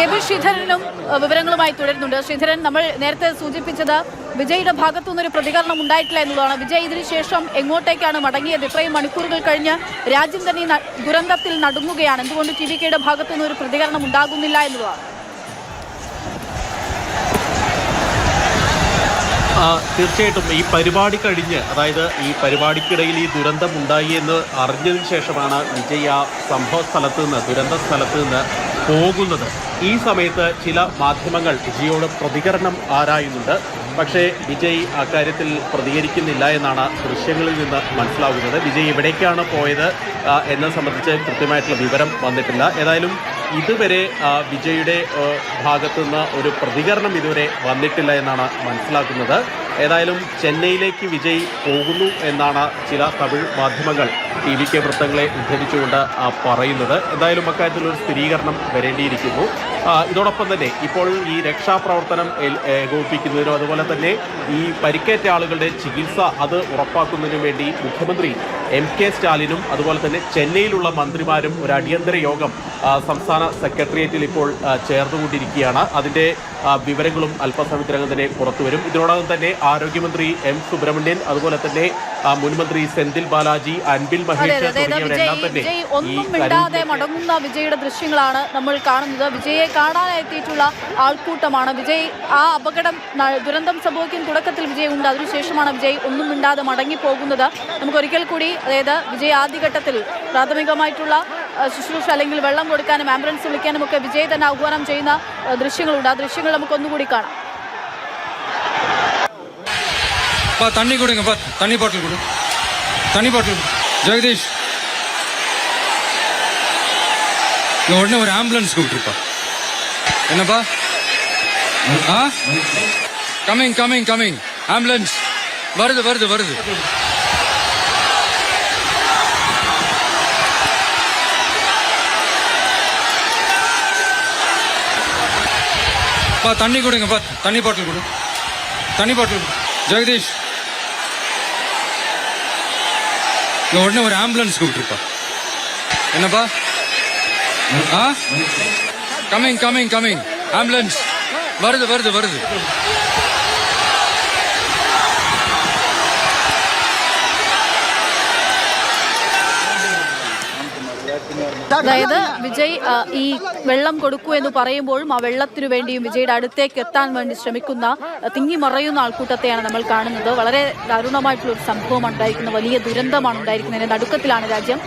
K P. ശ്രീധരനും വിവരങ്ങളുമായി തുടരുന്നുണ്ട്. ശ്രീധരൻ, നമ്മൾ നേരത്തെ സൂചിപ്പിച്ചത് വിജയുടെ ഭാഗത്തുനിന്നൊരു പ്രതികരണം ഉണ്ടായിട്ടില്ല എന്നുള്ളതാണ്. വിജയ് ഇതിനുശേഷം എങ്ങോട്ടേക്കാണ് മടങ്ങിയത്? ഇത്രയും മണിക്കൂറുകൾ കഴിഞ്ഞ് രാജ്യം തന്നെ ദുരന്തത്തിൽ നടുങ്ങുകയാണ്. എന്തുകൊണ്ട് ടി.വി.കെയുടെ ഭാഗത്തുനിന്ന് ഒരു പ്രതികരണം ഉണ്ടാകുന്നില്ല എന്നുള്ളതാണ്. തീർച്ചയായിട്ടും ഈ പരിപാടി കഴിഞ്ഞ്, അതായത് ഈ പരിപാടിക്കിടയിൽ ഈ ദുരന്തം ഉണ്ടായി എന്ന് അറിഞ്ഞതിന് ശേഷമാണ് വിജയ് ആ സംഭവ സ്ഥലത്ത് നിന്ന്, ദുരന്ത സ്ഥലത്ത് നിന്ന് പോകുന്നത്. ഈ സമയത്ത് ചില മാധ്യമങ്ങൾ വിജയോട് പ്രതികരണം ആരായുന്നുണ്ട്. പക്ഷേ വിജയ് അക്കാര്യത്തിൽ പ്രതികരിക്കുന്നില്ല എന്നാണ് ദൃശ്യങ്ങളിൽ നിന്ന് മനസ്സിലാകുന്നത്. വിജയ് എവിടേക്കാണ് പോയത് എന്നെ സംബന്ധിച്ച് കൃത്യമായിട്ടുള്ള വിവരം വന്നിട്ടില്ല. ഏതായാലും ഇതുവരെ വിജയുടെ ഭാഗത്തുനിന്ന് ഒരു പ്രതികരണം ഇതുവരെ വന്നിട്ടില്ല എന്നാണ് മനസ്സിലാക്കുന്നത്. ഏതായാലും ചെന്നൈയിലേക്ക് വിജയ് പോകുന്നു എന്നാണ് ചില തമിഴ് മാധ്യമങ്ങൾ ടി.വി.കെ വൃത്തങ്ങളെ ഉദ്ധരിച്ചുകൊണ്ട് പറയുന്നത്. എന്തായാലും അക്കാര്യത്തിലൊരു സ്ഥിരീകരണം വരേണ്ടിയിരിക്കുന്നു. ഇതോടൊപ്പം തന്നെ ഇപ്പോൾ ഈ രക്ഷാപ്രവർത്തനം ഏകോപിപ്പിക്കുന്നതിനും അതുപോലെ തന്നെ ഈ പരിക്കേറ്റ ആളുകളുടെ ചികിത്സ അത് ഉറപ്പാക്കുന്നതിനും വേണ്ടി മുഖ്യമന്ത്രി എം.കെ. സ്റ്റാലിനും അതുപോലെ തന്നെ ചെന്നൈയിലുള്ള മന്ത്രിമാരും ഒരു അടിയന്തര യോഗം സംസ്ഥാന സെക്രട്ടേറിയറ്റിൽ ഇപ്പോൾ ചേർന്നുകൊണ്ടിരിക്കുകയാണ്. അതിൻ്റെ വിവരങ്ങളും അല്പസമയത്തിനകം തന്നെ പുറത്തുവരും. ഇതിനോടകം തന്നെ ആരോഗ്യമന്ത്രി എം. സുബ്രഹ്മണ്യൻ, അതുപോലെ തന്നെ മുൻമന്ത്രി സെന്തിൽ ബാലാജി, അൻബിൽ മഹേഷ് തുടങ്ങിയവരെല്ലാം തന്നെ ഒന്നും മിണ്ടാതെ മടങ്ങുന്ന വിജയുടെ ദൃശ്യങ്ങളാണ് നമ്മൾ കാണുന്നത്. വിജയെ കാണാനെത്തിയിട്ടുള്ള ആൾക്കൂട്ടമാണ്. വിജയ് ആ അപകടം, ദുരന്തം സംഭവിക്കുന്ന തുടക്കത്തിൽ വിജയ് ഉണ്ട്. അതിനുശേഷമാണ് വിജയ് ഒന്നും മിണ്ടാതെ മടങ്ങിപ്പോകുന്നത്. നമുക്കൊരിക്കൽ കൂടി, അതായത് വിജയ് ആദ്യഘട്ടത്തിൽ പ്രാഥമികമായിട്ടുള്ള ശുശ്രൂഷ അല്ലെങ്കിൽ വെള്ളം കൊടുക്കാനും ആംബുലൻസ് വിളിക്കാനും ഒക്കെ വിജയ് തന്നെ ആഹ്വാനം ചെയ്യുന്ന ദൃശ്യങ്ങളുണ്ട്. ആ ദൃശ്യങ്ങൾ നമുക്കൊന്നുകൂടി കാണാം. தண்ணி கொடுங்க, தண்ணி பாட்டில் கொடு, தண்ணி பாட்டில். ஜெகதீஷ், உடனே ஒரு ஆம்புலன்ஸ் கூப்பிட்டுருப்பா. என்னப்பா? கமிங் கமிங் கமிங், ஆம்புலன்ஸ் வருது வருது வருது. தண்ணி கொடுங்க, தண்ணி பாட்டில் கொடு, தண்ணி பாட்டில். ஜெகதீஷ், உடனே ஒரு ஆம்புலன்ஸ் கூப்பிட்டுருப்பா. என்னப்பா? கமிங் கமிங் கமிங், ஆம்புலன்ஸ் வருது வருது வருது. അതായത് വിജയ് ഈ വെള്ളം കൊടുക്കൂ എന്ന് പറയുമ്പോഴും ആ വെള്ളത്തിനു വേണ്ടിയും വിജയുടെ അടുത്തേക്ക് എത്താൻ വേണ്ടി ശ്രമിക്കുന്ന, തിങ്ങി മറയുന്ന ആൾക്കൂട്ടത്തെയാണ് നമ്മൾ കാണുന്നത്. വളരെ ദാരുണമായിട്ടുള്ള ഒരു സംഭവമാണ് ഉണ്ടായിരിക്കുന്നത്. വലിയ ദുരന്തമാണ് ഉണ്ടായിരിക്കുന്നത്. നടുക്കത്തിലാണ് രാജ്യം.